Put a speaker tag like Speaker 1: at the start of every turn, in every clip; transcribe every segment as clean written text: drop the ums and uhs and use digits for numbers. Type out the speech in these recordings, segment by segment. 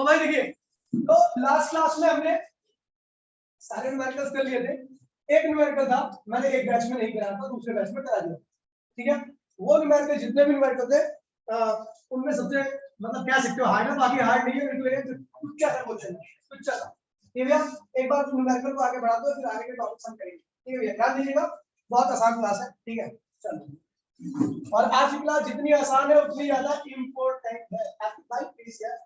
Speaker 1: तो भाई देखिए, तो लास्ट क्लास में हमने सारे न्यूमेरिकल्स कर लिए थे। एक न्यूमेरिकल था, मैंने एक बैच में नहीं कराया था, दूसरे बैच में करा दिया। ठीक है, वो न्यूमेरिकल जितने भी न्यूमेरिकल थे उनमें सबसे मतलब क्या सकते हो हार्ड है, बाकी हार्ड नहीं है, कुछ क्या था क्वेश्चन, कुछ था। ठीक है भैया, एक बार न्यूमेरिकल को आगे बढ़ा दो, फिर आगे के टॉपिक्स हम करेंगे। ठीक है भैया, ध्यान दीजिएगा, बहुत आसान क्लास है। ठीक है, चलो, और आज की क्लास जितनी आसान है उतनी ज्यादा इंपॉर्टेंट है। आपकी भाई प्लीज यार,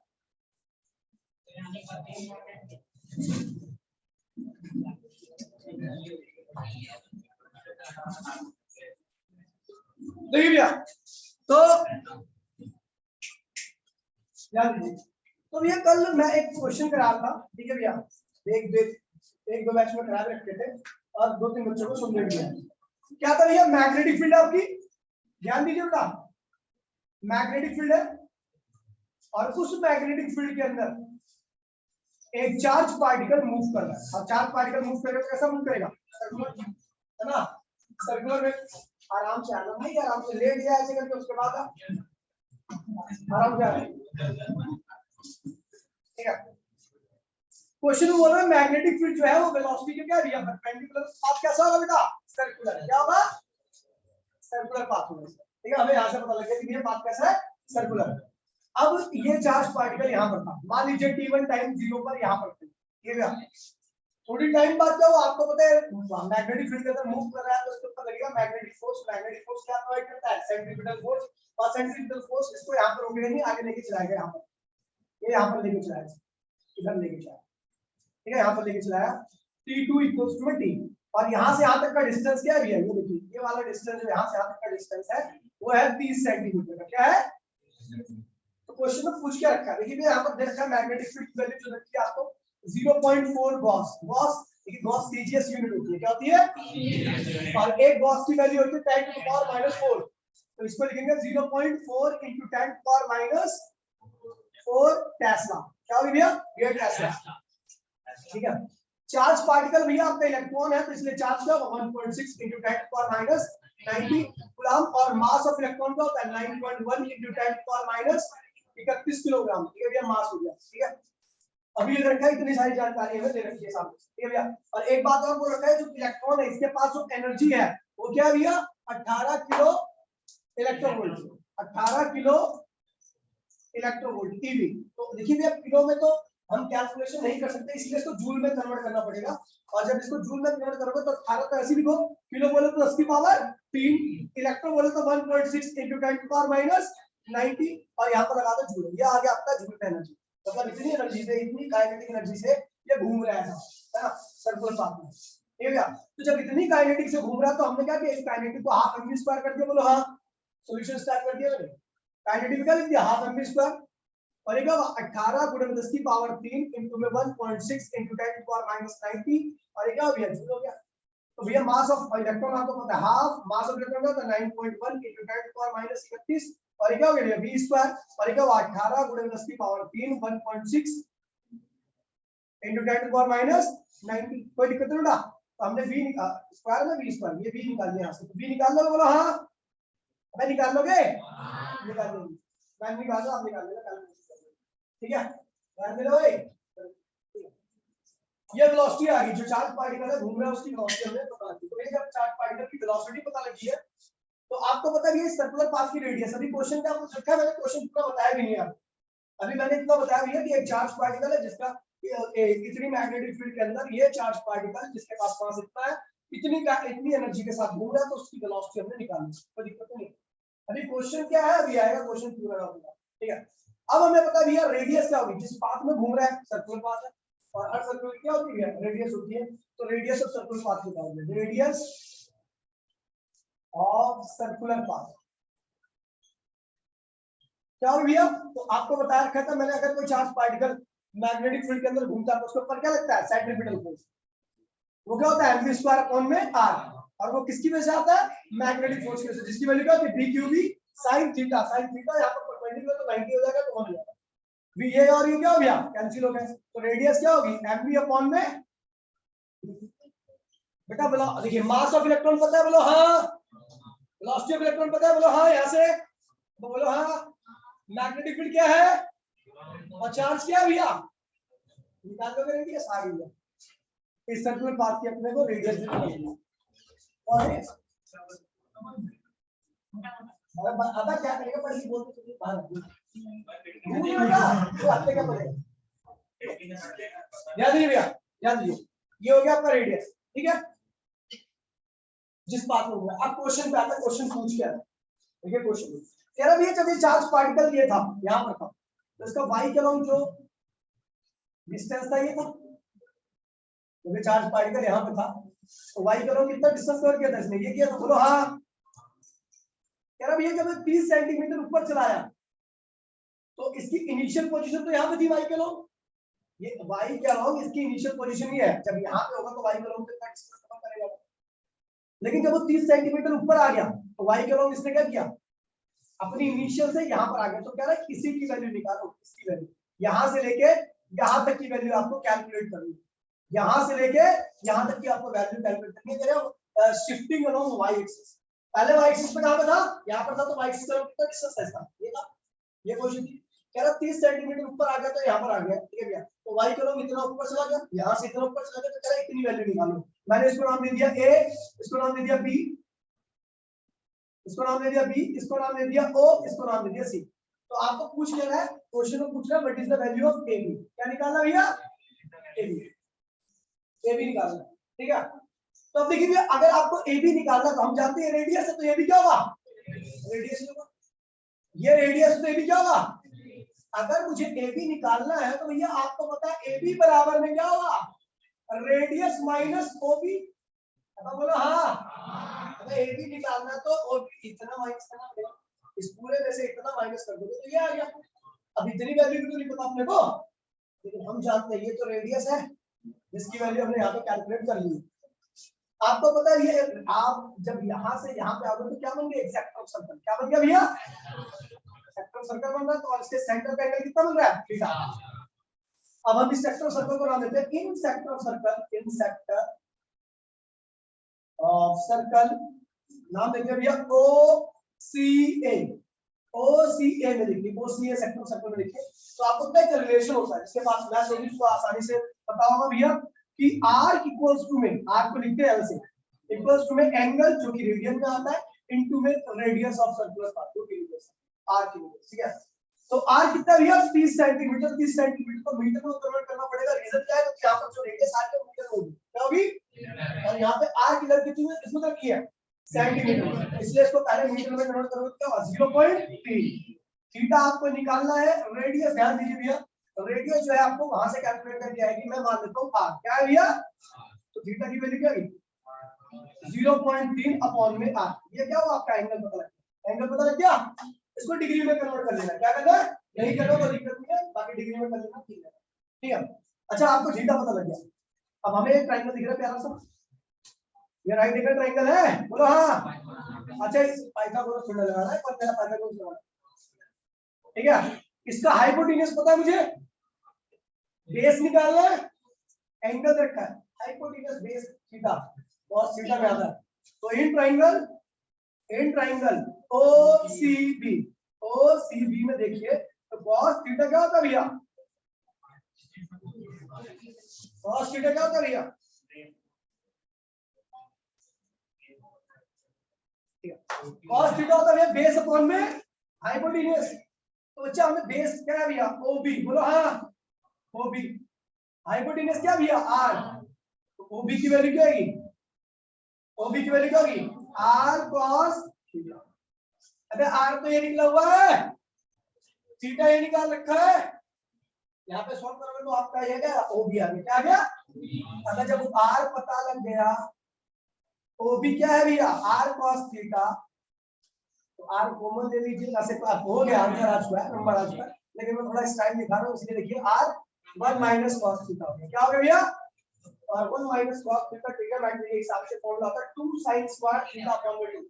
Speaker 1: देखिए भैया, तो भैया कल मैं एक क्वेश्चन करा था। ठीक है भैया, एक दो बैच में करा रखे थे और 2-3 बच्चों को समझ दिया। क्या था भैया, मैग्नेटिक फील्ड आपकी, ध्यान दीजिए बेटा, मैग्नेटिक फील्ड है और उस मैग्नेटिक फील्ड के अंदर एक चार्ज पार्टिकल मूव कर रहा है। और चार्ज पार्टिकल मूव करेगा, कैसा मूव करेगा, सर्कुलर, है ना, सर्कुलर में। आराम से आना नहीं, आराम से लेट गया ऐसे करके, उसके बाद आराम से आना। ठीक है, क्वेश्चन में बोल रहा है मैग्नेटिक फील्ड जो है वो वेलोसिटी के क्या दिया, परपेंडिकुलर पाथ कैसा होगा बेटा, सर्कुलर। क्या होगा, सर्कुलर पाथ होगा। ठीक है, हमें यहां से पता लग गया कि ये पाथ कैसा है, सर्कुलर। अब ये चार्ज पार्टिकल यहां पर था, मान लीजिए t1 टाइम 0 पर यहां पर थे। ठीक है, थोड़ी टाइम बाद क्या हुआ आपको पता है, मैग्नेटिक फील्ड के अंदर मूव कर रहा है तो उसको पता लगेगा मैग्नेटिक फोर्स। मैग्नेटिक फोर्स क्या प्रोवाइड करता है, सेंट्रीपिटल फोर्स। और सेंट्रीपिटल फोर्स इसको यहां पर रोकेगा नहीं, आगे लेके चलाएगा, यहां पर, ये यहां पर लेके चलाएगा, इधर लेके चलाएगा। ठीक है, यहां पर लेके चलाया, t2 = t, और यहां से यहां तक का डिस्टेंस क्या है, ये देखिए, ये वाला डिस्टेंस जो यहां से यहां तक का डिस्टेंस है वो है 30 सेंटीमीटर का। क्या है, तो क्वेश्चन में पूछ क्या रखा है, देखिए यहां पर देखा मैग्नेटिक फील्ड की वैल्यू जो रखी है आपको 0.4 गॉस। गॉस, देखिए गॉस सीजीएस यूनिट होती है, क्या होती है, और एक गॉस की वैल्यू होती है 10⁻⁻⁴। तो इसको लिखेंगे 0.4 × 10⁻⁴ टेस्ला। क्या हो गया, ये टेस्ला। ठीक है, चार्ज पार्टिकल भैया आपका इलेक्ट्रॉन है, तो इसलिए चार्ज क्या होगा 1.6 × 10⁻90 कूलम, और मास ऑफ इलेक्ट्रॉन का होता है 9.1 × 10⁻31 किलोग्राम। ठीक है भैया, मास हो गया। ठीक है, अभी ये रखा है, इतनी सारी जानकारी हमें दे रखी है सामने। ठीक है भैया, और एक बात और को रखा है, जो इलेक्ट्रॉन है इसके पास जो एनर्जी है वो क्या भैया, 18 kilo electron volt, 18 kilo electron volt EV. तो देखिए भैया, किलो में तो हम कैलकुलेशन नहीं कर सकते, इसलिए इसको जूल में कन्वर्ट करना पड़ेगा। और जब इसको जूल में कन्वर्ट करोगे तो 18 तो ऐसे लिखो, किलो बोले तो 10 की पावर 3, इलेक्ट्रॉन बोले तो 1.6 × 10⁻90, और यहाँ पर लगा दो जूल। ये आ गया आपका जूल का एनर्जी। मतलब इतनी एनर्जी से, इतनी काइनेटिक एनर्जी से ये घूम रहा है ना, सर्कुलर पाथ में। ठीक है भैया, तो जब इतनी काइनेटिक से घूम रहा है तो हमने क्या किया, इस काइनेटिक को हाफ mv स्क्वायर कर दिया। बोलो हाँ, सॉल्यूशन स्टार्ट कर दिया मैंने। काइनेटिक क्या लिख दिया, हाफ mv स्क्वायर, और ये 18 × 10 की पावर 3 इनटू में 1.6 × 10⁻90, और ये क्या हो गया, जूल हो गया। तो भैया मास ऑफ इलेक्ट्रॉन आपको पता है, हाफ मास ऑफ इलेक्ट्रॉन का 9.1 × 10⁻31, और ये क्या हो गया v स्क्वायर, और ये क्या हुआ 18 × 10 की पावर 3 1.6 × 10⁻90। कोई दिक्कत नहीं बेटा, तो हमने v स्क्वायर में v स्क्वायर, ये v निकाल दिया यहाँ से। तो v निकाल लोगे, बोलो हाँ, मैं निकाल लोगे, निकाल लोगे, मैं निकाल दो, आप निकाल लेना। ठीक है, ध्यान देना भाई। ये वेलोसिटी आ गई, जो चार्ज पार्टिकल है घूम रहा है उसकी वेलोसिटी हमने पता लगी। तो जब चार्ज पार्टिकल की वेलोसिटी पता लगी है तो आपको पता है ये सर्कुलर पाथ की रेडियस। अभी क्वेश्चन क्या आपको रखा है, मैंने क्वेश्चन पूरा बताया भी नहीं है। अभी मैंने इतना बताया भैया कि एक चार्ज पार्टिकल है जिसका इतनी मैग्नेटिक फील्ड के अंदर ये चार्ज पार्टिकल जिसके पास मास इतना है, इतनी एनर्जी के साथ घूम रहा है, तो उसकी वेलोसिटी हमने निकालनी। कोई दिक्कत नहीं। अभी क्वेश्चन क्या है, अभी आएगा क्वेश्चन पूरा होगा। ठीक है, अब हमें पता भैया रेडियस क्या होगी, जिस पाथ में घूम रहा है सर्कुलर पाथ है, और हर सर्कुलर क्या होती है, रेडियस होती है। तो रेडियस ऑफ सर्कुलर पाथ निकालेंगे, रेडियस ऑफ सर्कुलर पाथ क्या हो भैया। तो आपको बताया रखा था मैंने, अगर कोई चार्ज पार्टिकल मैग्नेटिक फील्ड के अंदर घूमता है तो उसके ऊपर क्या लगता है, सेंट्रीपिटल फोर्स। वो क्या होता है, mv स्क्वायर अपॉन में r, और वो किसकी वजह से आता है, मैग्नेटिक फोर्स की वजह से, जिसकी वैल्यू क्या होती है, dqb sin theta. sin theta यहाँ पर परपेंडिकुलर तो 90 हो जाएगा, तो 1 हो जाएगा। ये और ये क्या हो गया, कैंसिल हो गया। तो रेडियस क्या होगी, mv अपॉन में, बेटा बोलो, देखिए मास ऑफ इलेक्ट्रॉन पता है, बोलो हाँ, वेलोसिटी ऑफ इलेक्ट्रॉन पता है, बोलो हाँ, यहाँ से तो बोलो हाँ, मैग्नेटिक फील्ड क्या है, और चार्ज क्या है भैया, निकाल दोगे रेडियस आ गई है। इस सर्कुलर पाथ की अपने को रेडियस निकालनी और आता क्या करेगा, पर ये बोलते चलिए बाहर नहीं होगा तो आपने क्या पड़ेगा, याद नहीं भैया, याद लीजिए ये हो गया आपका रेडियस, ठीक है, जिस पाथ में हुआ। अब क्वेश्चन पे आता है, क्वेश्चन पूछ के आता है, देखिए क्वेश्चन कह रहा भैया जब ये चार्ज पार्टिकल ये था यहाँ पर था तो इसका y के अलोंग जो डिस्टेंस था ये था, तो चार्ज पार्टिकल यहाँ पे था तो y के अलोंग कितना डिस्टेंस कवर किया था इसने, ये किया था, बोलो हाँ। कह रहा भैया जब 30 सेंटीमीटर ऊपर चलाया तो इसकी इनिशियल पोजीशन तो यहाँ पे थी y के अलोंग, ये y के अलोंग इसकी इनिशियल पोजीशन ये है, जब यहाँ पे होगा तो y के अलोंग कितना डिस्टेंस कवर करेगा, लेकिन जब वो 30 सेंटीमीटर ऊपर आ गया तो y के अलोंग इसने क्या किया, अपनी इनिशियल से यहाँ पर आ गया, तो कह रहा है किसी की वैल्यू निकालो, किसकी वैल्यू, यहाँ से लेके यहाँ तक की वैल्यू आपको कैलकुलेट करनी है, यहाँ से लेके यहाँ तक की आपको वैल्यू कैलकुलेट करनी है, कह रहे हो शिफ्टिंग अलोंग y एक्सिस, पहले y एक्सिस पे कहां पे था, यहाँ पर था, तो y एक्सिस का कितना डिस्टेंस है इसका, ये था, ये क्वेश्चन थी। कह रहा 30 सेंटीमीटर ऊपर आ गया तो यहाँ पर आ गया, ठीक है भैया, तो y के लोग इतना ऊपर चला गया, यहाँ से इतना ऊपर चला गया, तो कह रहा इतनी वैल्यू निकालो, मैंने इसको नाम दे दिया a, इसको नाम दे दिया b, इसको नाम दे दिया b, इसको नाम दे दिया o, इसको नाम दे दिया c। तो आपको पूछ लेना है, क्वेश्चन में पूछ रहा है what is the value of ab, क्या निकालना भैया, ab निकालना, ठीक है। तो अब देखिए अगर आपको ab निकालना तो हम जानते हैं रेडियस है, तो ये भी क्या होगा, रेडियस होगा, ये रेडियस तो ab क्या होगा, अगर मुझे ab निकालना है तो भैया आपको पता है ab बराबर में क्या होगा, रेडियस माइनस ob, अब बोलो हाँ, अगर ab निकालना तो ob इतना माइनस करना पड़ेगा, इस पूरे में से इतना माइनस कर दोगे तो ये आ गया। अब इतनी वैल्यू भी तो नहीं पता अपने को, लेकिन हम जानते हैं ये तो रेडियस है जिसकी वैल्यू हमने यहाँ पे कैलकुलेट कर ली। आपको पता है ये आप जब यहाँ से यहाँ पे आओगे तो क्या बन गया, सेक्टर ऑफ सर्कल, क्या बन गया भैया, सेक्टर ऑफ सर्कल बन रहा है, तो इसके सेंटर का एंगल कितना बन रहा है, थीटा। अब हम इस सेक्टर ऑफ सर्कल को नाम देते हैं in sector of circle, in sector of circle नाम देते हैं भैया OCA, OCA में लिखिए, OCA सेक्टर ऑफ सर्कल में लिखिए, तो आपको क्या एक रिलेशन होता है जिसके पास मैथ होगी उसको आसानी से पता होगा भैया कि r इक्वल्स टू में, r को लिखते हैं ऐसे, इक्वल्स टू में एंगल जो कि रेडियन में आता है इनटू में रेडियस ऑफ सर्कुलर पाथ जो कि रेडियस r की रेडियस, ठीक है। तो r कितना भैया 30 सेंटीमीटर, 30 सेंटीमीटर को मीटर में कन्वर्ट करना पड़ेगा, रीजन क्या है, तो यहां पर जो रेडियस r के मीटर होगी क्या होगी, और यहां पे r की वैल्यू कितनी है, इसमें तक की है सेंटीमीटर, इसलिए इसको पहले मीटर में कन्वर्ट करोगे तो क्या होगा 0.3। थीटा आपको निकालना है, रेडियस ध्यान दीजिए भैया, रेडियस जो है आपको वहां से कैलकुलेट करके आएगी, मैं मान लेता हूं r क्या है भैया, तो थीटा की वैल्यू क्या है 0.3 अपॉन में r, ये क्या हुआ आपका एंगल पता लग गया, एंगल पता लग गया, इसको डिग्री में कन्वर्ट कर लेना, क्या करना है, नहीं करना तो दिक्कत नहीं है, बाकी डिग्री में कर लेना, ठीक है, ठीक है। अच्छा आपको थीटा पता लग गया, अब हमें एक ट्रायंगल दिख रहा है प्यारा सा, ये राइट एंगल ट्रायंगल है, बोलो हाँ। अच्छा इस पाइथागोरस थ्योरम लगाना है, पर मेरा पाइथागोरस लगाना, ठीक है। इसका हाइपोटेन्यूज पता है मुझे, बेस निकालना है, एंगल रखा है, hypotenuse base theta, cos theta में आता है, तो इन ट्रायंगल OCB, OCB में देखिए तो cos थीटा क्या होता है भैया, cos थीटा क्या होता है भैया, cos थीटा होता है बेस अपॉन में हाइपोटेन्यूज, तो बच्चा हमें बेस क्या है भैया OB, बोलो हाँ OB, हाइपोटेन्यूज क्या भैया R, तो OB की वैल्यू क्या आएगी, OB की वैल्यू क्या होगी R cos थीटा, अबे R तो ये निकला हुआ है, थीटा ये निकाल रखा है, यहाँ पे सॉल्व करोगे तो आपका ये क्या OB आ गया, क्या आ गया, अगर जब R पता लग गया, OB क्या है भैया R cos थीटा, तो R कॉमन ले लीजिए, ऐसे हो गया आंसर आ चुका है, नंबर आ चुका है, लेकिन मैं थोड़ा स्टाइल दिखा रहा हूँ इसलिए देखिए R 1 माइनस cos थीटा हो गया, क्या हो गया भैया, और 1 माइनस cos थीटा, ठीक है, मैथ के हिसाब से फॉर्मूला होता है 2 sin स्क्वायर थीटा अपॉन 2,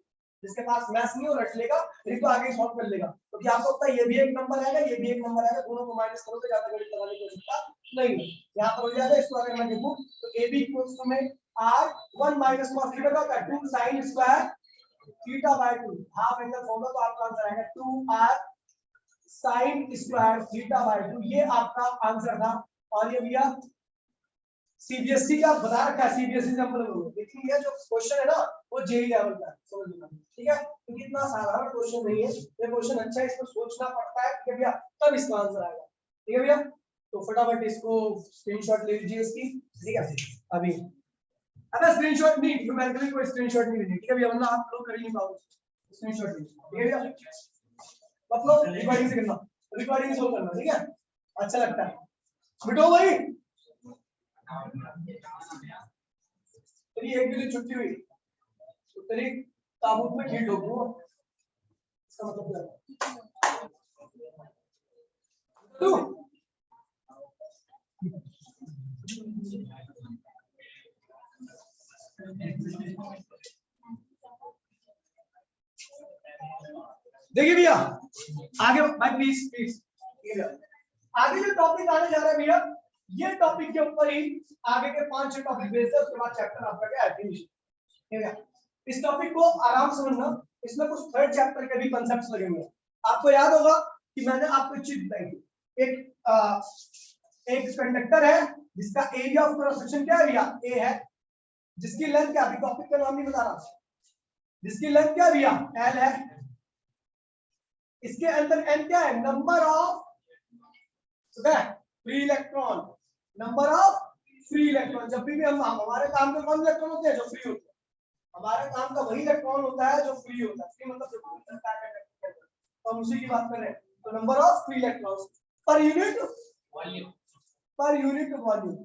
Speaker 1: जिसके पास मैथ नहीं हो रट लेगा, नहीं तो आगे सॉल्व कर लेगा, क्योंकि आपको पता है ये भी एक नंबर आएगा, ये भी एक नंबर आएगा, दोनों को माइनस करोगे ज्यादा गणित लगाने की आवश्यकता नहीं है, यहां पर हो जाएगा। इसको अगर मैं देखूं तो AB इक्वल्स टू में R 1 माइनस cos थीटा का होता है 2 sin square theta by 2, half angle formula, तो आपका आंसर आएगा 2R sine square theta by 2, ये आपका आंसर था। और ये भैया सीबीएसई का बता रखा है, सीबीएसई एग्जाम्पल लेकिन ये जो क्वेश्चन है ना वो जेई लेवल का है, समझ लो, ठीक है। क्योंकि इतना साधारण क्वेश्चन नहीं है, ये क्वेश्चन अच्छा है, इसको सोचना पड़ता है, ठीक है भैया, तब इसका आंसर आएगा, ठीक है भैया। तो फटाफट इसको स्क्रीनशॉट ले लीजिए इसकी, ठीक है। अभी अगर स्क्रीनशॉट नहीं, तो मैं भी कोई स्क्रीनशॉट नहीं लीजिए, ठीक है भैया, वरना आप लोग कर ही नहीं पाओगे। स्क्रीनशॉट लीजिए, ठीक है भैया। मतलब रिकॉर्डिंग से करना, रिकॉर्डिंग से करना, ठीक है, अच्छा लगता है। बिटो भाई तेरी एक दिन छुट्टी हुई तो तेरी ताबूत में खीर ढोकूंगा, इसका मतलब क्या है? तू देखिए भैया आगे भाई प्लीज प्लीज, आगे जो टॉपिक आने जा रहा है भैया, ये टॉपिक के ऊपर ही आगे के 5-6 टॉपिक बेस्ड है, उसके बाद चैप्टर आपका क्या है फिनिश, ठीक है। इस टॉपिक को आराम से समझना, इसमें कुछ थर्ड चैप्टर के भी कांसेप्ट्स लगेंगे। आपको याद होगा कि मैंने आपको एक चीज बताई थी, एक कंडक्टर है जिसका एरिया ऑफ क्रॉस सेक्शन क्या है भैया, ए है, जिसकी लेंथ क्या, अभी टॉपिक का नाम नहीं बता रहा, जिसकी लेंथ क्या भैया एल है, इसके अंदर एन क्या है, number of free electron, number of free electron. जब भी हम हमारे काम में कौन इलेक्ट्रॉन होते हैं, जो फ्री होते हैं, हमारे काम का वही इलेक्ट्रॉन होता है जो फ्री होता है, फ्री मतलब जो चलता है, तो हम उसी की बात कर रहे हैं। तो number of free electrons per unit volume, per unit volume.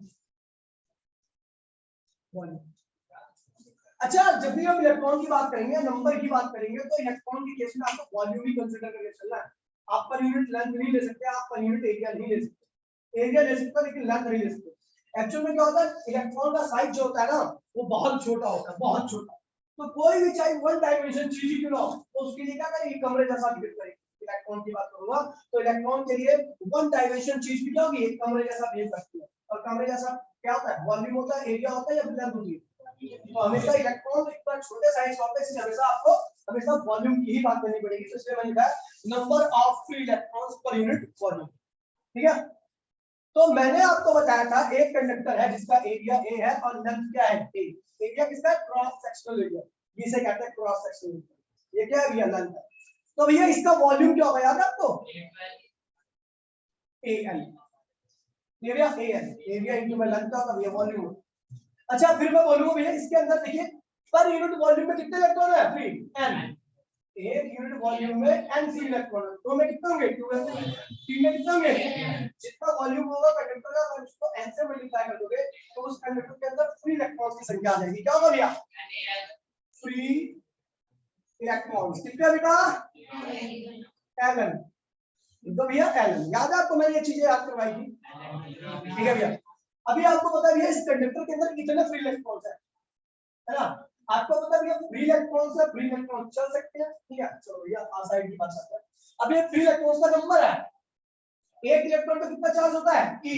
Speaker 1: अच्छा, जब भी हम इलेक्ट्रॉन की बात करेंगे, नंबर की बात करेंगे, तो इलेक्ट्रॉन के केस में आपको वॉल्यूम ही कंसीडर करके चलना है। आप पर यूनिट लेंथ नहीं ले सकते, आप पर यूनिट एरिया नहीं ले सकते, एरिया ले सकते लेकिन लेंथ नहीं ले सकते। एक्चुअल में क्या होता है, इलेक्ट्रॉन का साइज जो होता है ना वो बहुत छोटा होता है, बहुत छोटा। तो कोई भी चाहे वन डायमेंशन चीज ही क्यों ना हो, तो उसके लिए क्या करेंगे, कमरे जैसा बिहेव करेंगे। इलेक्ट्रॉन की बात करूंगा तो इलेक्ट्रॉन के लिए वन डायमेंशन चीज भी क्या होगी, एक कमरे जैसा बिहेव करती है। और कमरे जैसा क्या होता है, वॉल्यूम होता है, एरिया होता है या लेंथ होती है। तो हमेशा इलेक्ट्रॉन इतना छोटे साइज का होता है, हमेशा आपको हमेशा वॉल्यूम की ही बात करनी पड़ेगी। तो इसलिए मैंने कहा number of free electrons per unit volume, ठीक है। तो मैंने आपको बताया था एक कंडक्टर है जिसका एरिया ए है और लेंथ क्या है ए। एरिया किसका, क्रॉस सेक्शनल एरिया, जिसे कहते हैं क्रॉस सेक्शनल एरिया। ये क्या है भैया, लेंथ है। तो भैया इसका वॉल्यूम क्या होगा, याद है आपको, A L, area A L, area into में लेंथ का भैया वॉल्यूम। अच्छा फिर मैं बोलूंगा भैया इसके अंदर देखिए पर यूनिट वॉल्यूम में कितने इलेक्ट्रॉन है, फ्री एन। एक यूनिट वॉल्यूम में एन फ्री इलेक्ट्रॉन, तो में कितने होंगे, 2 3 में कितने होंगे, जितना वॉल्यूम होगा कंडक्टर का अगर उसको एन से मल्टीप्लाई कर दोगे तो उस कंडक्टर के अंदर फ्री इलेक्ट्रॉन्स की संख्या आ जाएगी। क्या होगा भैया, फ्री इलेक्ट्रॉन्स कितने बेटा, एलन। तो भैया एलन याद है आपको, मैंने ये चीजें याद करवाई थी, ठीक है भैया। अभी आपको पता है इस कंडक्टर के अंदर कितने फ्री इलेक्ट्रॉन्स है ना, आपको पता है फ्री इलेक्ट्रॉन से फ्री इलेक्ट्रॉन चल सकते हैं, ठीक है। चलो भैया आसाइड की बात करते हैं। अब ये फ्री इलेक्ट्रॉन्स का नंबर है, एक इलेक्ट्रॉन पे कितना चार्ज होता है e,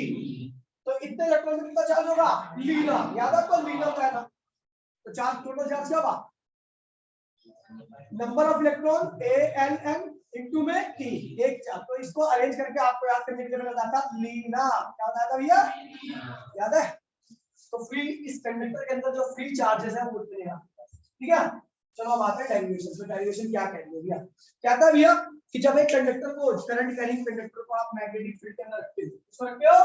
Speaker 1: तो इतने इलेक्ट्रॉन पे कितना चार्ज होगा, लीना। याद है आपको लीना क्या था, तो चार्ज टोटल चार्ज क्या होगा, number of electron a n n into में e, एक चार्ज। तो इसको अरेंज करके आपको याद करने के लिए मैंने बताया था लीना, क्या बताया था भैया, याद है। तो फ्री इस कंडक्टर के अंदर जो फ्री चार्जेस है वो उतने हैं, ठीक है। चलो अब आते हैं डेरिवेशन। तो डेरिवेशन क्या कहेंगे भैया, क्या था भैया कि जब एक कंडक्टर को, करंट कैरिंग कंडक्टर को आप मैग्नेटिक फील्ड के अंदर रखते हो, इसको रखते हो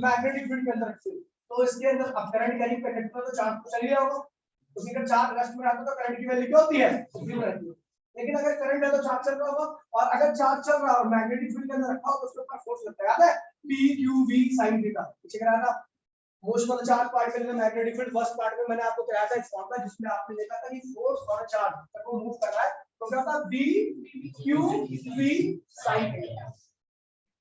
Speaker 1: मैग्नेटिक फील्ड के अंदर रखते हो, तो इसके अंदर अब करंट कैरिंग कंडक्टर तो चार्ज तो चल ही रहा होगा, तो अगर चार्ज रेस्ट में रहता तो करंट की वैल्यू क्या होती है, 0 रहती है। लेकिन अगर करंट है तो चार्ज चल रहा होगा, और अगर चार्ज चल रहा है और मैग्नेटिक फील्ड के अंदर रखा हो तो उसके ऊपर फोर्स लगता है, याद है P Q V sin theta, पीछे कराया था। Most of the charge particle में मैग्नेटिक फील्ड, फर्स्ट पार्ट में मैंने आपको कराया था एक फॉर्मूला जिसमें आपने देखा था कि फोर्स और चार्ज को मूव कर रहा है, तो क्या था B Q V sin theta.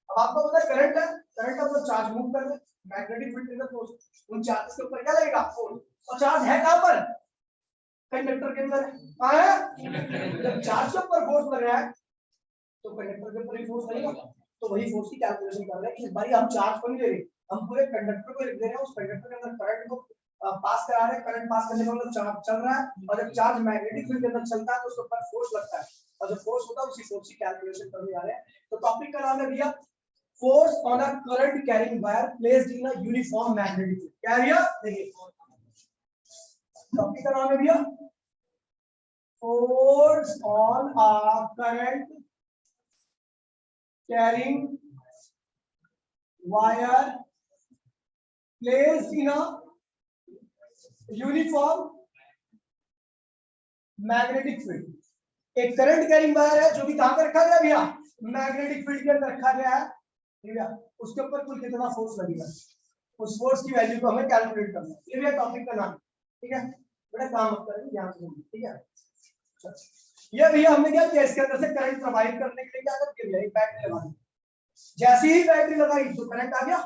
Speaker 1: अब आपको पता है करंट है, करंट अपना चार्ज मूव कर रहा है, मैग्नेटिक फील्ड के अंदर फोर्स, उन चार्जेस के ऊपर क्या लगेगा, फोर्स। और चार्ज है कहां पर, कंडक्टर के अंदर, कहां है, जब चार्ज के ऊपर फोर्स लग रहा है तो कंडक्टर के ऊपर ही फोर्स लगेगा। तो वही फोर्स की कैलकुलेशन कर रहे हैं कि इस बारी हम चार्ज को नहीं ले रहे, हम पूरे कंडक्टर को लिख दे रहे हैं, उस कंडक्टर के अंदर करंट को पास करा रहे हैं, करंट पास करने का मतलब चार्ज चल रहा है, और जब चार्ज मैग्नेटिक फील्ड के अंदर चलता है तो उसके ऊपर फोर्स लगता है। और जो फोर्स होता है उसी फोर्स की कैलकुलेशन करने जा रहे हैं। तो टॉपिक का नाम है भैया force on a current carrying wire placed in a uniform magnetic field. क्या है भैया? देखिए टॉपिक का नाम है भैया force on a current carrying wire placed in a uniform magnetic field. एक करंट कैरिंग वायर है जो कि कहां पर रखा गया भैया? मैग्नेटिक फील्ड के अंदर रखा गया है, ठीक है। उसके ऊपर कुल कितना फोर्स लगेगा, उस फोर्स की वैल्यू को हमें कैलकुलेट करना है। ये भी टॉपिक का नाम, ठीक है। बड़ा काम मत करेंगे ध्यान से, ठीक है। ये भैया हमने क्या किया, इसके अंदर से करंट प्रवाहित करने के लिए क्या कर दिया, एक बैटरी लगा दी। जैसे ही बैटरी लगाई तो करंट आ गया,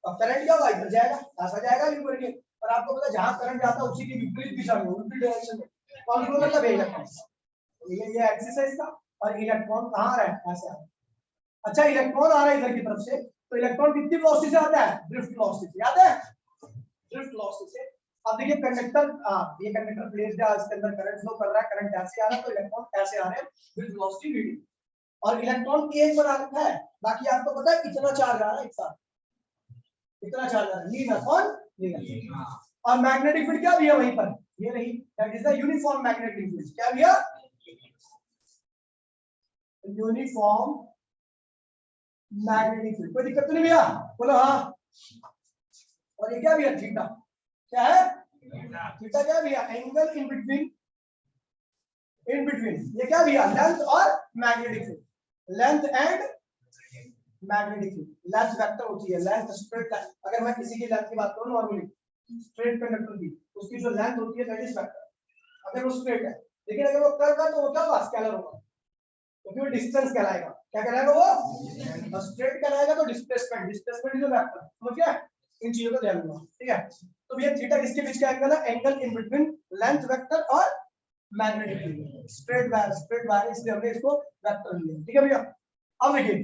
Speaker 1: अब करंट क्या होगा, इधर जाएगा, ऐसा जाएगा यूं करके। और आपको पता है जहां करंट जाता है उसी की विपरीत दिशा में, उल्टी डायरेक्शन में कौन सा मतलब इलेक्ट्रॉन। ये एक्सिस है इसका, और इलेक्ट्रॉन कहां आ रहा है, ऐसे आ रहा है। अच्छा इलेक्ट्रॉन आ रहा है इधर की तरफ से, तो इलेक्ट्रॉन कितनी वेलोसिटी से आता है, ड्रिफ्ट वेलोसिटी से, याद है ड्रिफ्ट वेलोसिटी से। अब देखिए कंडक्टर, ये कंडक्टर प्लेस्ड है, इसके अंदर करंट फ्लो कर रहा है, करंट ऐसे आ रहा है तो इलेक्ट्रॉन ऐसे आ रहे हैं विद वेलोसिटी v। और इलेक्ट्रॉन एक बना रखा है, बाकी आपको पता है कितना चार्ज आ रहा है एक साथ, कितना चार्ज आ रहा है, लीन। और मैग्नेटिक फील्ड क्या भी है वहीं पर, ये रही, that is the uniform magnetic field. क्या भैया? Uniform magnetic field. कोई दिक्कत तो नहीं भैया, बोलो हाँ। और ये क्या भैया, थीटा। क्या है थीटा? क्या भैया? Angle in between, in between ये क्या भैया, लेंथ और magnetic field, length and magnetic field. Length vector होती है, लेंथ स्ट्रेट लाइन। अगर मैं किसी की लेंथ की बात करूं नॉर्मली स्ट्रेट कंडक्टर की, उसकी जो लेंथ होती है दैट इज वेक्टर, अगर वो स्ट्रेट है। लेकिन अगर वो कर्व है तो वो क्या होगा, स्केलर होगा, क्योंकि वो डिस्टेंस कहलाएगा। क्या कहलाएगा वो? स्ट्रेट कहलाएगा तो displacement, displacement is a vector, समझ गया? इन चीजों का ध्यान रखना, ठीक है। तो ये थीटा किसके बीच का एंगल है, angle in between length vector और मैग्नेटिक फील्ड। स्ट्रेट वायर इसलिए हमने इसको वेक्टर लिया, ठीक है भैया। अब देखिए,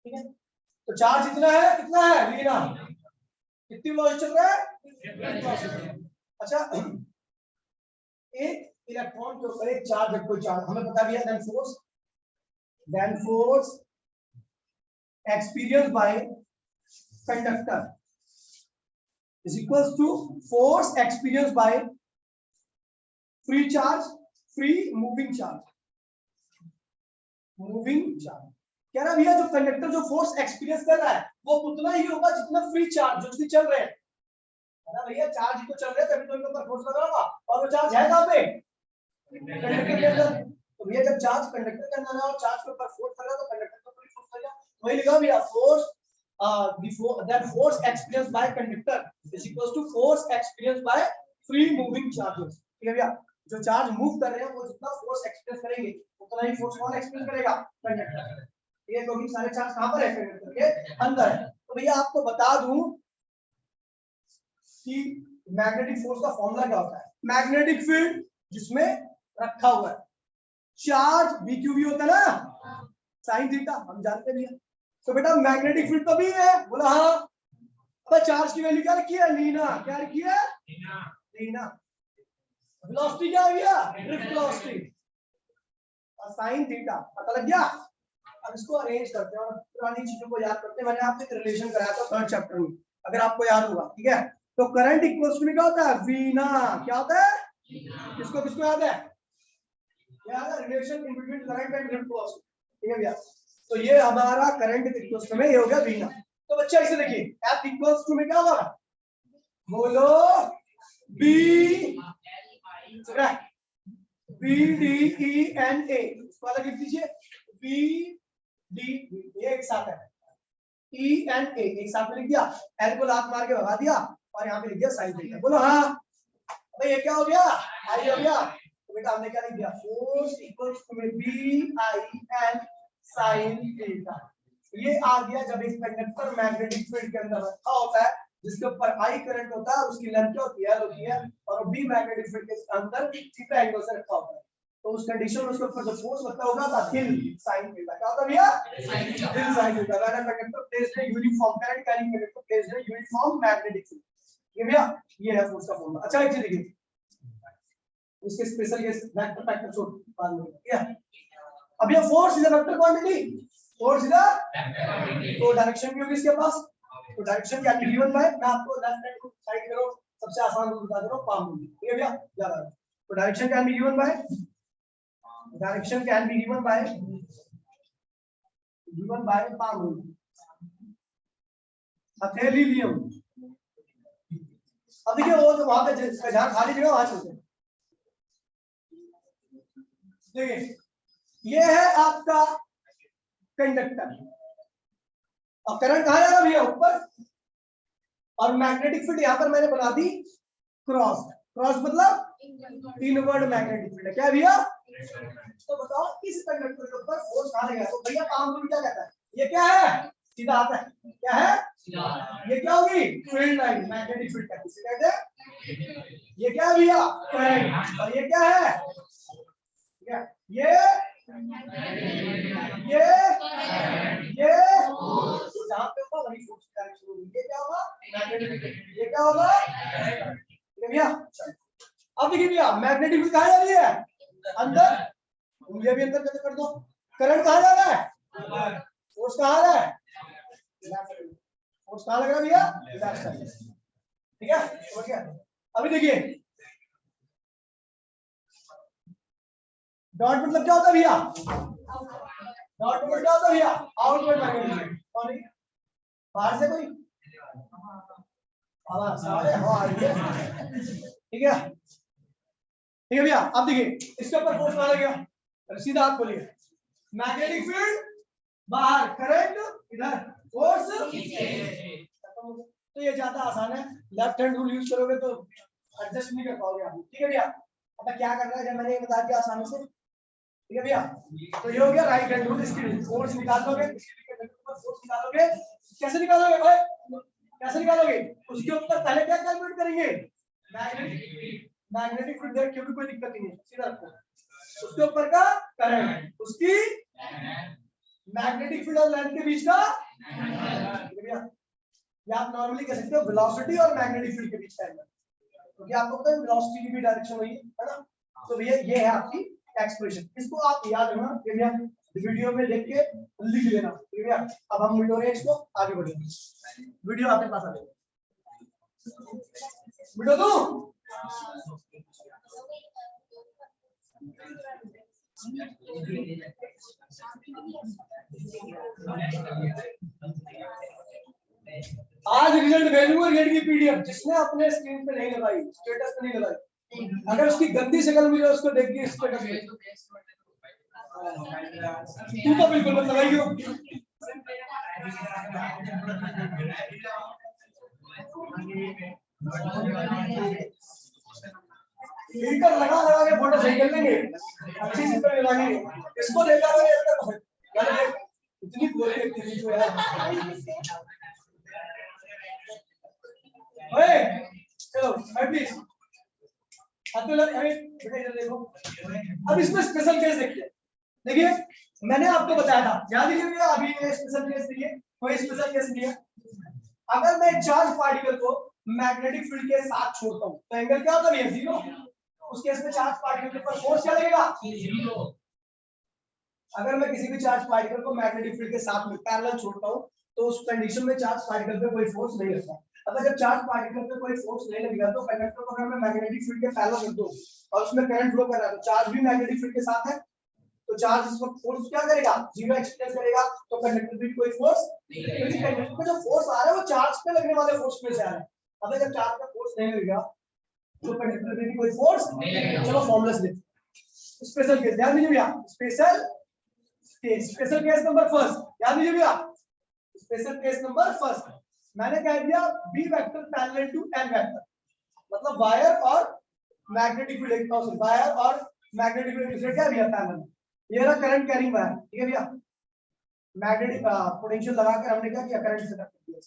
Speaker 1: ठीक है, तो चार्ज इतना है, कितना है, लीना, कितनी वेलोसिटी चल रहा है। अच्छा एक इलेक्ट्रॉन के ऊपर एक चार्ज है, कोई चार्ज हमें बता दिया, then force experienced by conductor is equals to force experienced by free charge, free moving charge, moving charge। कह रहा भैया जो कंडक्टर जो फोर्स एक्सपीरियंस कर रहा है वो उतना ही होगा जितना फ्री चार्ज जो चल रहे हैं, है ना भैया। चार्ज ही तो चल रहे हैं तभी तो इनके ऊपर फोर्स लगा होगा, और वो चार्ज है कहां पे, कंडक्टर के अंदर। तो भैया जब चार्ज कंडक्टर के अंदर है और चार्ज के ऊपर फोर्स लगा तो कंडक्टर के ऊपर फोर्स लगा, वही लिखा भैया force before that force experienced by conductor is equals to force experienced by free moving charges। ठीक है भैया, जो चार्ज मूव कर रहे हैं वो जितना फोर्स एक्सपीरियंस करेंगे उतना ही फोर्स कौन एक्सपीरियंस करेगा, कंडक्टर। ये क्योंकि सारे चार्ज कहां पर है, कंडक्टर के अंदर है। तो भैया आपको बता दूं कि मैग्नेटिक फोर्स का फॉर्मूला क्या होता है। मैग्नेटिक फील्ड जिसमें रखा हुआ है चार्ज BQV होता है ना, साइन थीटा हम जानते भी हैं। तो बेटा मैग्नेटिक फील्ड तो भी है, बोला हाँ। अब चार्ज की वैल्यू क्या रखी है, लीना। क्या रखी है, लीना। वेलोसिटी क्या है भैया, ड्रिफ्ट वेलोसिटी, और साइन थीटा पता लग गया। अब इसको अरेंज करते हैं और पुरानी चीजों को याद करते हैं। मैंने आपको एक रिलेशन कराया था थर्ड चैप्टर में, अगर आपको याद होगा, ठीक है। तो करंट इक्वल्स टू क्या होता है, वीना। क्या होता है, किसको किसको याद है, relation in between current and drift velocity, ठीक है भैया। तो ये हमारा करंट इक्वल्स टू में ये हो गया वीना। तो बच्चा इसे देखिए, F इक्वल्स टू में क्या होगा, बोलो B BDENA, इसको अलग लिख दीजिए, BD ये एक साथ है, ENA एक साथ में लिख दिया, L को लात मार के भगा दिया और यहाँ पे लिख दिया साइन थीटा। बोलो हाँ। अब ये क्या हो गया, आई हो गया। तो बेटा हमने क्या लिख दिया, फोर्स इक्वल्स टू में BIN साइन थीटा। ये आ गया जब एक कंडक्टर मैग्नेटिक फील्ड के अंदर रखा होता है जिसके ऊपर आई करंट होता है, उसकी लेंथ क्या होती है, होती है, और बी मैग्नेटिक फील्ड के अंदर थीटा एंगल से रखा होता है। तो उस कंडीशन में उसके ऊपर जो फोर्स लगता होगा था हिल साइन थीटा। क्या होता है भैया, हिल sine theta. When a conductor placed in uniform current carrying conductor placed in uniform magnetic field. ये भैया ये है फोर्स का फॉर्मूला। अच्छा एक चीज देखिए, उसके स्पेशल केस वेक्टर फैक्टर छोड़ बाद में, ठीक है। अब ये force is a vector quantity, force is a, तो डायरेक्शन भी होगी इसके पास, तो direction can be given by, मैं आपको लेफ्ट हैंड साइड करो सबसे आसान रूल बता दे रहा हूं, पाम रूल, ठीक है भैया, याद आ। तो direction can be given by, direction can be given by palm rule, हथेली नियम। अब देखिए वो तो वहां पे जहां खाली जगह वहां चलते हैं। देखिए ये है आपका कंडक्टर, और करंट कहां जा रहा है भैया, ऊपर, और मैग्नेटिक फील्ड यहां पर मैंने बना दी क्रॉस, क्रॉस मतलब इनवर्ड मैग्नेटिक फील्ड है, क्या भैया। तो बताओ इस कंडक्टर के ऊपर फोर्स कहां लगेगा, तो भैया काम रूल क्या कहता है, ये क्या है, सीधा आता है, क्या है, ये क्या होगी, फील्ड लाइन, मैग्नेटिक फील्ड कहते हैं, ये क्या है भैया, करंट, और ये क्या है, ये जहां पे होगा वही फोर्स की डायरेक्शन होगी, ये क्या होगा, मैग्नेटिक फील्ड, ये क्या होगा, भैया। अब देखिए भैया मैग्नेटिक फील्ड कहां जा रही है, अंदर, ये भी अंदर कर दो, करंट कहां जा रहा है, फोर्स कहां आ रहा है, फोर्स कहां लग रहा है भैया, लेफ्ट साइड, ठीक है, समझ गया। अभी देखिए डॉट मतलब क्या होता है भैया, डॉट मतलब क्या होता है भैया, आउटवर्ड मैग्नेटिक फील्ड, कौन है बाहर से कोई, सारे हवा ठीक है, ठीक है भैया। अब देखिए इसके ऊपर फोर्स कहां लगेगा, सीधा हाथ खोलिए, मैग्नेटिक फील्ड बाहर, करंट इधर, फोर्स, तो ये ज्यादा आसान है, लेफ्ट हैंड रूल यूज करोगे तो एडजस्ट नहीं कर पाओगे आप, ठीक है भैया। अब क्या करना है, जब मैंने ये बता दिया आसानी से, ठीक है भैया, तो ये हो गया राइट हैंड रूल, इसकी फोर्स निकाल लोगे, फोर्स निकालोगे, कैसे निकालोगे भाई, कैसे निकालोगे, उसके ऊपर पहले क्या कैलकुलेट करेंगे, मैग्नेटिक फील्ड देख, क्योंकि कोई दिक्कत नहीं है, सीधा रखो, उसके ऊपर का करंट, उसकी मैग्नेटिक फील्ड और लेंथ के बीच का, या आप नॉर्मली कह सकते हो वेलोसिटी और मैग्नेटिक फील्ड के बीच का एंगल, क्योंकि आपको पता है वेलोसिटी की भी डायरेक्शन वही है ना। तो ये है आपकी एक्सप्रेशन, इसको आप याद रखना, भैया वीडियो में देख के लिख लेना, ठीक है। अब हम वीडियो में इसको आगे बढ़ेंगे, वीडियो आपके पास आ जाएगा, वीडियो दो आज रिजल्ट भेजूंगा, रिजल्ट की पीडीएफ, जिसने अपने स्क्रीन पे नहीं लगाई, स्टेटस पे नहीं लगाई, अगर उसकी गंदी शक्ल मुझे उसको देख के स्टेटस पे, तू तो बिल्कुल मत लगाइयो, फिल्टर लगा लगा के फोटो सही कर लेंगे, अच्छी सी पे लगाएंगे, इसको देखा मैंने इतनी गोरी लगती थी जो यार, ओए चलो एटलीस्ट अब तो अरे बेटा इधर देखो, अब इसमें स्पेशल केस देखते हैं। देखिए मैंने आपको बताया था, याद कीजिए अभी ये स्पेशल केस देखिए, कोई स्पेशल केस नहीं है, अगर मैं चार्ज पार्टिकल को मैग्नेटिक फील्ड के साथ छोड़ता हूं तो एंगल क्या होता है, जीरो, उस केस में चार्ज पार्टिकल के ऊपर फोर्स क्या लगेगा, जीरो। अगर मैं किसी भी चार्ज पार्टिकल को मैग्नेटिक फील्ड के साथ में पैरेलल छोड़ता हूं तो उस कंडीशन में चार्ज पार्टिकल पे कोई फोर्स नहीं लगता। अगर जब चार्ज पार्टिकल पे कोई फोर्स नहीं लगेगा तो कंडक्टर को अगर मैं मैग्नेटिक फील्ड के पैरेलल कर दूं और उसमें करंट फ्लो कर रहा है तो चार्ज भी मैग्नेटिक फील्ड के साथ है, तो चार्ज इस वक्त फोर्स क्या करेगा, जीरो एक्सपीरियंस करेगा, तो कंडक्टर पे कोई फोर्स नहीं लगेगा, क्योंकि कंडक्टर पे जो फोर्स आ रहा है वो चार्ज पे लगने वाले फोर्स में से आ रहा है। अगर जब चार्ज पे फोर्स नहीं लगेगा तो कंडक्टर पे भी कोई फोर्स नहीं लगेगा। चलो फॉर्मूला लिखते हैं, स्पेशल केस ध्यान दीजिए भैया, स्पेशल केस नंबर फर्स्ट, ध्यान दीजिए भैया, स्पेशल केस नंबर फर्स्ट, मैंने कह दिया B vector parallel to N vector, मतलब वायर और मैग्नेटिक फील्ड, वायर और मैग्नेटिक फील्ड क्या दिया पैरेलल, ये रहा करंट कैरिंग वायर, ठीक है भैया, मैग्नेटिक पोटेंशियल लगाकर हमने क्या किया, करंट सेटअप कर दिया,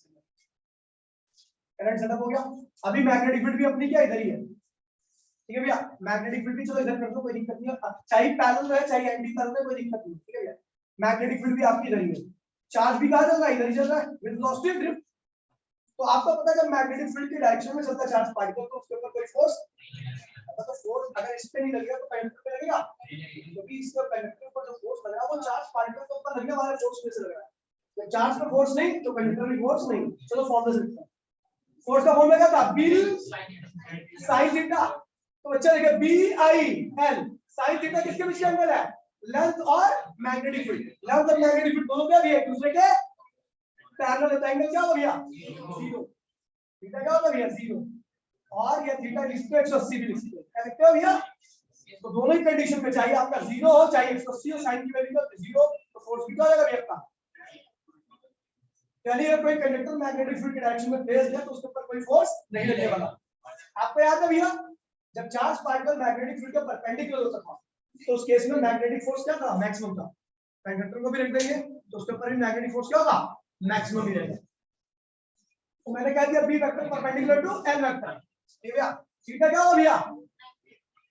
Speaker 1: करंट सेटअप हो गया। अभी मैग्नेटिक फील्ड भी अपनी क्या इधर ही है, ठीक है भैया, मैग्नेटिक फील्ड भी चलो इधर कर दो, कोई दिक्कत नहीं है, चाहे पैरेलल है चाहे एंटी पैरेलल है कोई दिक्कत नहीं, ठीक है भैया, मैग्नेटिक फील्ड भी आपकी इधर ही है, चार्ज भी कहां चल रहा है, इधर ही चल रहा है विद वेलोसिटी ड्रिफ्ट। तो आपको पता है जब मैग्नेटिक फील्ड की डायरेक्शन में चलता है चार्ज पार्टिकल तो उसके ऊपर कोई फोर्स, तो फोर्स अगर इस पे नहीं लगेगा तो कंडक्टर पे लगेगा, क्योंकि इसका कंडक्टर पर जो फोर्स लग रहा है वो चार्ज पार्टिकल के ऊपर लगने वाले फोर्स में से लग रहा है। जब चार्ज पे फोर्स नहीं तो कंडक्टर में फोर्स नहीं। चलो फॉर्मूला से लिखते हैं। फोर्स का फॉर्मूला क्या था? B sine theta. तो बच्चा देखिए B I L sine theta किसके बीच का एंगल है? लेंथ और मैग्नेटिक फील्ड। लेंथ और मैग्नेटिक फील्ड दोनों क्या भी एक दूसरे के पैरेलल है, तो एंगल क्या हो गया? जीरो। थीटा क्या होगा भैया? जीरो। और ये थीटा लिख सकते हो 180 भी लिख सकते हो, क्या लिखते हो भैया? तो दोनों ही कंडीशन में चाहिए आपका जीरो हो, चाहिए 180 हो, साइन की वैल्यू का जीरो, तो फोर्स भी क्या हो जाएगा भैया आपका? यानी अगर कोई कंडक्टर मैग्नेटिक फील्ड की डायरेक्शन में प्लेस्ड है तो उसके ऊपर कोई फोर्स नहीं लगने वाला। आपको याद है भैया जब चार्ज पार्टिकल मैग्नेटिक फील्ड के परपेंडिकुलर होता था तो उस केस में मैग्नेटिक फोर्स क्या था? मैक्सिमम था। कंडक्टर को भी लिख देंगे तो उसके ऊपर भी मैग्नेटिक फोर्स क्या होगा? मैक्सिमम ही रहेगा। तो मैंने कह दिया B vector perpendicular to L vector. ठीक है थीटा क्या हो भैया?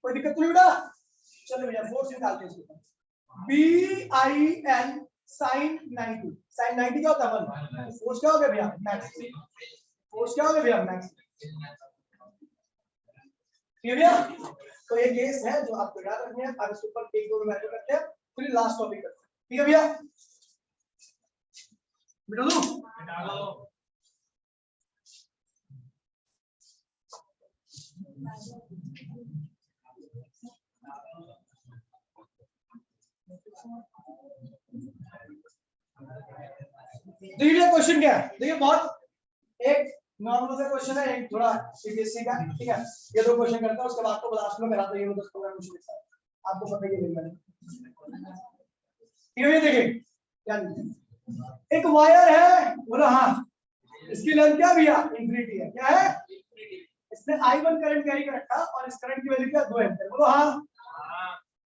Speaker 1: कोई दिक्कत नहीं बेटा? चलो भैया फोर्स निकालते हैं इसके ऊपर। B I L sine 90। Sine 90 क्या होता है? 1। फोर्स क्या हो गया भैया? मैक्स। फोर्स क्या हो गया भैया? मैक्स। ठीक है भैया? तो ये केस है जो आपको याद रखना है। अब इसके ऊपर एक दो वैल्यू करते हैं फिर लास्ट टॉपिक करते हैं। ठीक है भैया? बिठा दो। देखिए क्वेश्चन क्या है? देखिए बहुत एक नॉर्मल सा क्वेश्चन है, एक थोड़ा सीबीएसई का। ठीक है ये दो क्वेश्चन करता हूं उसके बाद आपको लास्ट में कराता हूं 10-15 क्वेश्चन के साथ, आपको पता ही है। ठीक है देखिए क्या एक वायर है, बोलो हाँ। इसकी लेंथ क्या भैया? इंफिनिटी है। क्या है? इसने I1 करंट कैरी कर रखा और इस करंट की वैल्यू क्या? 2 एम्पीयर। बोलो हाँ।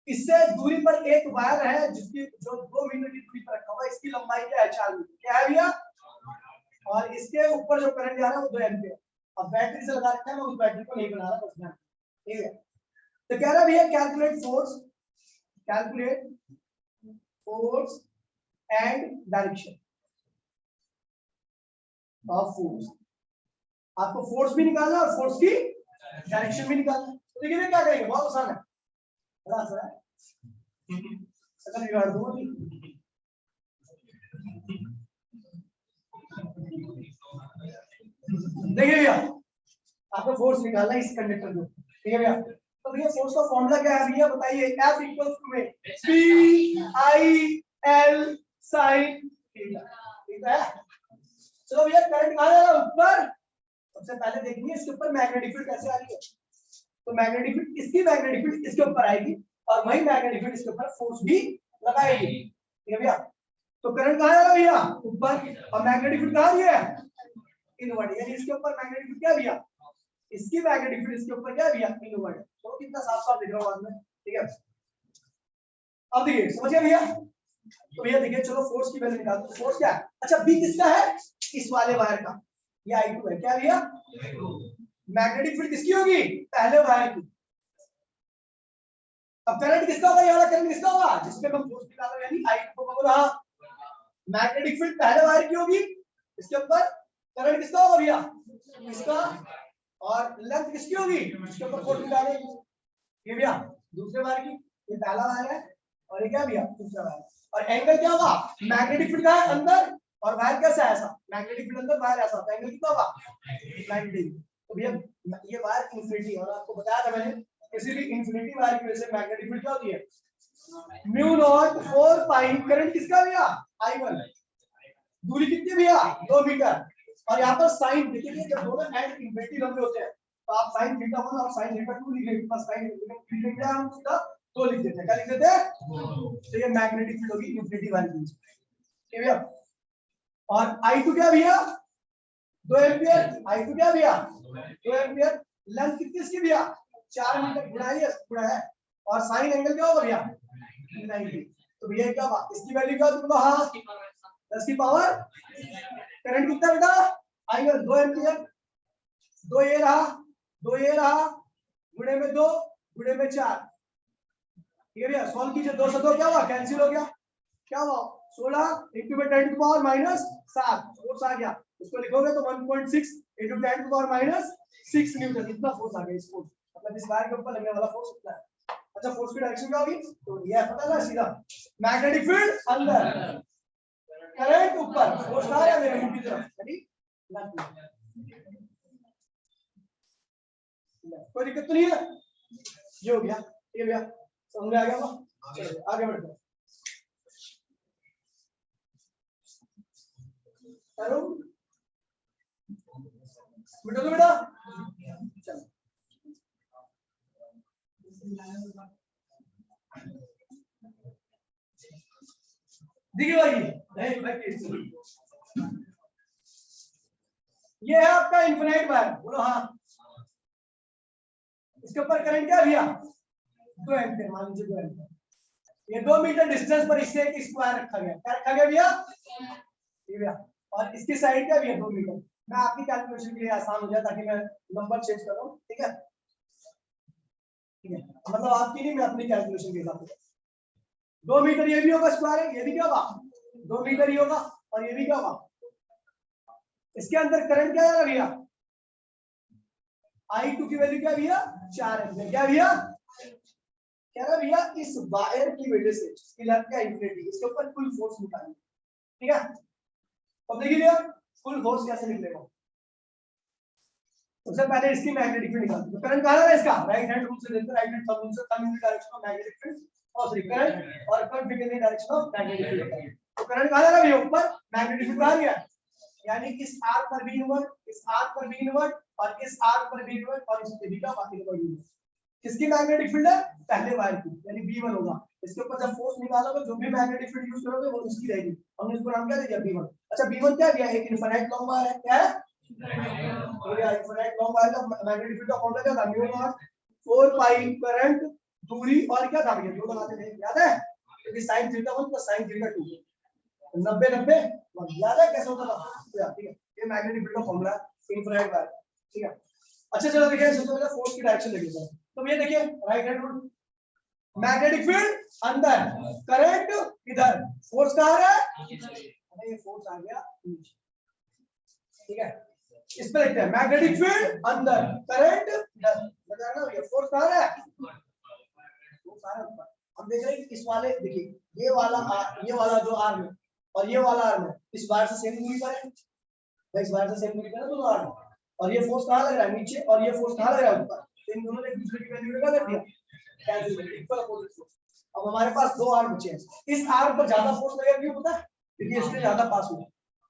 Speaker 1: इससे दूरी पर एक वायर है जिसकी जो 2 मीटर की दूरी पर रखा हुआ है, इसकी लंबाई क्या है? 4 मीटर। क्या है भैया? और इसके ऊपर जो करंट जा रहा है वो 2 एम्पीयर। अब बैटरी से लगा रखा है, मैं उस बैटरी को नहीं बना रहा, बस ध्यान। ठीक है तो कह रहा है भैया calculate force and direction of force. आपको फोर्स भी निकालना और फोर्स की डायरेक्शन भी निकालना। तो देखिए क्या करेंगे, बहुत आसान है, बड़ा आसान है। अगर बिगाड़ दूंगा देखिए भैया आपको फोर्स निकालना है इस कंडक्टर को। ठीक है भैया? तो भैया फोर्स का फॉर्मूला क्या है भैया? बताइए। F इक्वल्स टू में P I L sin theta. ठीक है चलो भैया करंट कहां जा रहा है? ऊपर। सबसे पहले देखेंगे इसके ऊपर मैग्नेटिक फील्ड कैसे आ रही है। तो मैग्नेटिक फील्ड इसकी मैग्नेटिक फील्ड इसके ऊपर आएगी और वही मैग्नेटिक फील्ड इसके ऊपर फोर्स भी लगाएगी। ठीक है भैया? तो करंट कहां जा रहा है भैया? ऊपर। और मैग्नेटिक फील्ड कहां है? इनवर्ड। यानी इसके ऊपर मैग्नेटिक फील्ड क्या है भैया? इसकी मैग्नेटिक फील्ड इसके ऊपर क्या है भैया? इनवर्ड। तो कितना साफ साफ दिख रहा है बाद में। ठीक है अब देखिए समझ गए भैया? तो भैया देखिए चलो फोर्स की वैल्यू निकालते हैं। फोर्स क्या है? अच्छा बी किसका है? इस वाले वायर का। ये I2 है। क्या भैया? मैग्नेटिक फील्ड किसकी होगी? पहले वायर की। अब करंट किसका होगा? ये वाला करंट किसका होगा? जिसमें हम फोर्स निकाल रहे हैं यानी I2 को रहा। मैग्नेटिक फील्ड पहले वायर की होगी, इसके ऊपर करंट किसका होगा भैया? इसका। और लेंथ किसकी होगी? इसके ऊपर फोर्स निकालेंगे। ये भैया दूसरे वायर की। ये पहला वायर है और ये क्या भैया? दूसरा वायर। और एंगल क्या होगा? मैग्नेटिक फील्ड का है अंदर और वायर कैसा है? ऐसा। मैग्नेटिक फील्ड अंदर वायर ऐसा होता है, एंगल कितना होगा? 90 डिग्री। तो भैया ये वायर इंफिनिटी और आपको बताया था मैंने किसी भी इंफिनिटी वायर की वजह से मैग्नेटिक फील्ड क्या होती है? म्यू नॉट 4 पाई। करंट किसका भैया? I1। दूरी कितनी भैया? 2 मीटर। और यहाँ पर साइन देखिए जब दोनों एंड इंफिनिटी लंबे होते हैं तो आप साइन थीटा 1 और साइन थीटा 2 लिख लेंगे। साइन थीटा हम उसका 2 लिख देते हैं। क्या लिख देते हैं? तो ये मैग्नेटिक फील्ड होगी इंफिनिटी वाली। ठीक है भैया? और I2 क्या भैया? 2 एम्पीयर। I2 क्या भैया? 2 एम्पीयर। लेंथ कितनी इसकी भैया? 4 मीटर। गुणा है और साइन एंगल क्या होगा भैया? 90। तो भैया क्या होगा? इसकी वैल्यू क्या होगी? हाँ 10 की पावर। करंट कितना बेटा? I1 2 ampere. 2 ये रहा गुणे में 2 गुणे में 4। ठीक है भैया? सॉल्व कीजिए। 2 से 2 क्या हुआ? कैंसिल हो गया। क्या हुआ? 16 इंटू में 10 टू पावर माइनस 7 फोर्स आ गया। इसको लिखोगे तो 1.6 into 10 to power minus 6 newton. इतना फोर्स आ गया इस फोर्स। मतलब इस वायर के ऊपर लगने वाला फोर्स कितना है। अच्छा फोर्स की डायरेक्शन क्या होगी, तो ये पता ना सीधा मैग्नेटिक फील्ड अंदर, करंट ऊपर, फोर्स कहां है मेरे मुंह की तरफ, कोई दिक्कत तो नहीं है। ये हो गया, ये भैया समझ में आ गया ना, चलिए आगे बढ़ते हैं। हेलो बेटा, तो बेटा चलो देखिए भाई, ये है आपका इन्फिनाइट वायर, बोलो हाँ। इसके ऊपर करंट क्या भैया, 2 एम्पीयर, मान लीजिए 2 एम्पीयर। ये 2 मीटर डिस्टेंस पर इससे एक स्क्वायर रखा गया, क्या रखा गया भैया, ये भैया, और इसकी साइड क्या भैया 2 मीटर। मैं आपकी कैलकुलेशन के लिए आसान हो जाए ताकि मैं नंबर चेंज कर रहा हूँ, ठीक है, ठीक है, मतलब आपकी नहीं, मैं अपनी कैलकुलेशन के हिसाब से। 2 मीटर ये भी होगा स्क्वायर है, ये भी क्या होगा 2 मीटर ही होगा, और ये भी क्या होगा। इसके अंदर करंट क्या है भैया, I2 की वैल्यू क्या भैया 4 एम्पीयर। क्या भैया कह रहा भैया, इस वायर की वजह से इसकी लेंथ क्या इंफिनिटी, इसके ऊपर फुल फोर्स निकालिए, ठीक है। अब देखिए भैया फुल फोर्स कैसे निकलेगा। सबसे पहले इसकी मैग्नेटिक फील्ड निकालते हैं। करंट कहां है इसका, राइट हैंड रूल से देते हैं, राइट हैंड थंब रूल से, thumb in the direction of magnetic field और सॉरी करंट, और current finger in the direction of magnetic field. तो करंट कहां है भैया ऊपर, मैग्नेटिक फील्ड कहां गया, यानी इस आर पर भी इनवर्ट, इस आर पर भी इनवर्ट, और इस आर पर भी इनवर्ट, और इस पे भी का बाकी का इनवर्ट। किसकी मैग्नेटिक फील्ड है, पहले वायर की, यानी B1 होगा। इसके ऊपर जब फोर्स निकालोगे जो भी मैग्नेटिक फील्ड यूज करोगे वो उसकी रहेगी। हमने इसको नाम क्या दिया B1। अच्छा B1 क्या दिया, एक इनफिनिट लॉन्ग वायर है, क्या है इनफिनिट लॉन्ग वायर का मैग्नेटिक फील्ड का फॉर्मूला क्या था, म्यू नॉट 4 पाई करंट दूरी, और क्या था भैया जो बनाते थे याद है, क्योंकि sin theta 1 plus sin theta 2 90 90 याद है कैसे होता था, ठीक है। ये मैग्नेटिक फील्ड का फॉर्मूला है इनफिनिट वायर, ठीक है। अच्छा चलो देखिए सबसे पहले फोर्स की डायरेक्शन देखिए। तो ये देखिए right hand rule, magnetic field अंदर, करंट इधर, फोर्स कहां है, ये फोर्स आ गया नीचे, ठीक है। इस पर लिखते हैं मैग्नेटिक फील्ड अंदर, करंट इधर, बताना ये फोर्स कहां है, फोर्स आ रहा है ऊपर। हम देख रहे हैं इस वाले, देखिए ये वाला जो आर्म है और ये वाला आर्म है इस वायर से सेम दूरी पर है, इस वायर से सेम दूरी पर है दोनों आर्म, और ये फोर्स कहां लग रहा है नीचे, और ये फोर्स कहां लग रहा है ऊपर। इन दोनों ने एक दूसरे की वैल्यू क्या कर दिया, कैंसिल, इक्वल अपोजिट फोर्स। अब हमारे पास 2 आर्म बचे हैं, इस आर्म पर ज्यादा फोर्स लगेगा, क्यों पता है, क्योंकि इससे ज्यादा पास हुआ,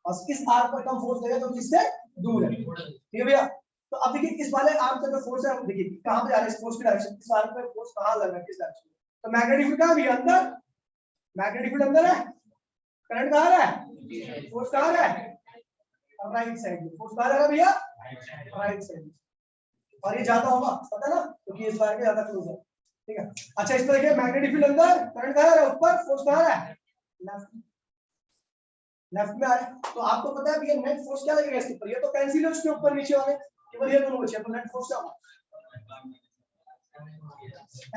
Speaker 1: और इस आर्म पर कम फोर्स लगेगा तो इससे दूर है, ठीक है भैया। तो अब देखिए इस वाले आर्म पे फोर्स है, देखिए कहां पे जा रहा है, इस फोर्स की डायरेक्शन, इस आर्म पे फोर्स कहां लग रहा है, किस डायरेक्शन में, तो मैग्नेटिक फील्ड कहां है अंदर, मैग्नेटिक फील्ड अंदर है, करंट कहां है, फोर्स कहां है, राइट साइड में, फोर्स कहां लग रहा है भैया, राइट साइड, और ये ज्यादा होगा पता ना, क्योंकि इस वायर के ज्यादा क्लोज है, ठीक है। अच्छा इस पर देखिए मैग्नेटिक फील्ड अंदर, करंट कहां है ऊपर, फोर्स कहां है लेफ्ट, लेफ्ट में आ रहा है। तो आपको पता है भैया नेट फोर्स क्या लगेगा इसके ऊपर, ये तो कैंसिल है उसके ऊपर नीचे वाले, केवल ये दोनों बचे, तो नेट फोर्स क्या होगा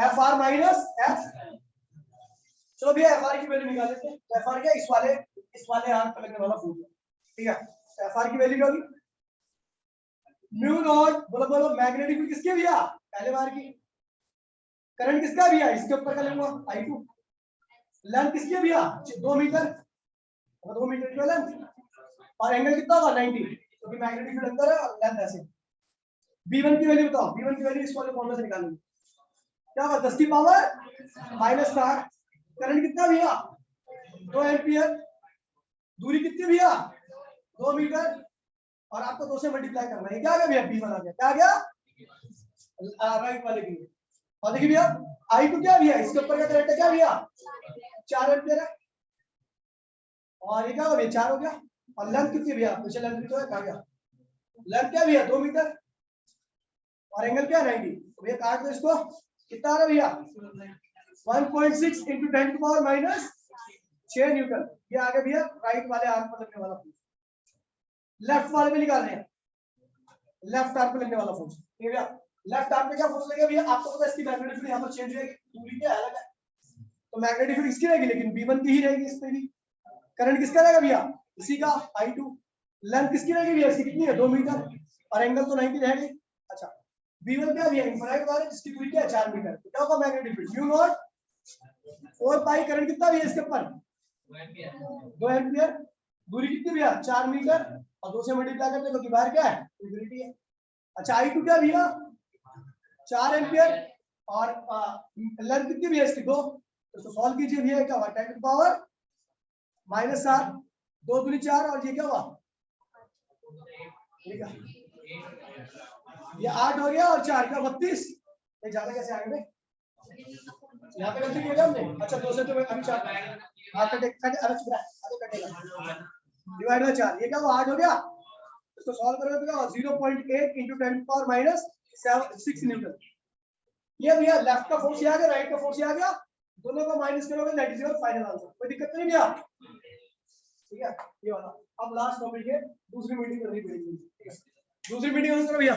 Speaker 1: Fr माइनस F। चलो भैया Fr की वैल्यू निकाल लेते हैं। Fr क्या, इस वाले आर्म पर लगने वाला फोर्स, ठीक है। Fr की वैल्यू क्या होगी, म्यू नॉट, बोलो बोलो मैग्नेटिक फील्ड किसके भैया, पहले वायर की, करंट किसका भैया, इसके ऊपर का लूंगा I2, लेंथ किसकी भैया 2 मीटर, 2 मीटर की लेंथ, और एंगल कितना होगा 90, क्योंकि मैग्नेटिक फील्ड अंदर है और लेंथ ऐसे। B1 की वैल्यू बताओ, B1 की वैल्यू इस वाले फॉर्मूला से निकालेंगे, क्या होगा 10 की पावर -60, करंट कितना भैया 2 एम्पीयर, दूरी कितनी भैया 2 मीटर, और आपको 2 से मल्टीप्लाई करना है, क्या आ गया भैया B1 आ गया, क्या आ गया राइट वाले की। और देखिए भैया I2 क्या भैया, इसके ऊपर का करंट है क्या भैया 4 एम्पीयर है, और ये क्या हो गया 4 हो गया, और लेंथ कितनी भैया, पीछे लेंथ भी तो है, कहा गया लेंथ क्या भैया 2 मीटर, और एंगल क्या 90, तो भैया काट दो इसको, कितना आ रहा है भैया 1.6 × 10⁻⁻6 न्यूटन। ये आ गया भैया राइट वाले आर्म पर लगने वाला फोर्स, लेफ्ट वाले में निकाल रहे हैं, लेफ्ट आर्म पे लगने वाला फोर्स, ठीक है भैया। लेफ्ट आर्म पे क्या फोर्स लगेगा भैया, आपको पता है इसकी मैग्नेटिक फील्ड यहां पर चेंज होगी, दूरी क्या अलग है, तो मैग्नेटिक फील्ड इसकी रहेगी, लेकिन B1 की ही रहेगी इस पे भी। करंट किसका रहेगा भैया, इसी का I2, लेंथ किसकी रहेगी भैया, इसकी कितनी है 2 मीटर, और एंगल तो 90 रहेगी। अच्छा V1 क्या भैया इनफाइनाइट वायर है जिसकी दूरी क्या है 4 मीटर, क्या होगा मैग्नेटिक फील्ड म्यू नॉट 4 पाई, करंट कितना भैया इसके ऊपर 2 एम्पियर, दूरी कितनी भैया 4 मीटर और 2 से मल्टीप्लाई करते क्योंकि बाहर क्या है इंफिनिटी है। अच्छा I2 क्या भैया 4 एम्पियर और लेंथ कितनी भैया इसकी 2, तो इसको सॉल्व कीजिए भैया क्या हुआ 10 टू पावर -7, 2 दूनी 4 और ये क्या हुआ ये 8 हो गया और 4 का 32, ये ज्यादा कैसे आ गए यहाँ पे गलती की है हमने। अच्छा 2 से तो अभी 4 डिवाइड बाय 4 ये क्या हुआ 8 हो गया, इसको सॉल्व करोगे तो 0.8 × 10⁻⁶ न्यूटन। ये भैया लेफ्ट का फोर्स आ गया, राइट का फोर्स आ गया, दोनों को माइनस करोगे that is your final answer. कोई दिक्कत नहीं भैया, ठीक है ये वाला। अब लास्ट टॉपिक है, दूसरी मीटिंग करनी पड़ेगी, ठीक है दूसरी मीटिंग करो भैया।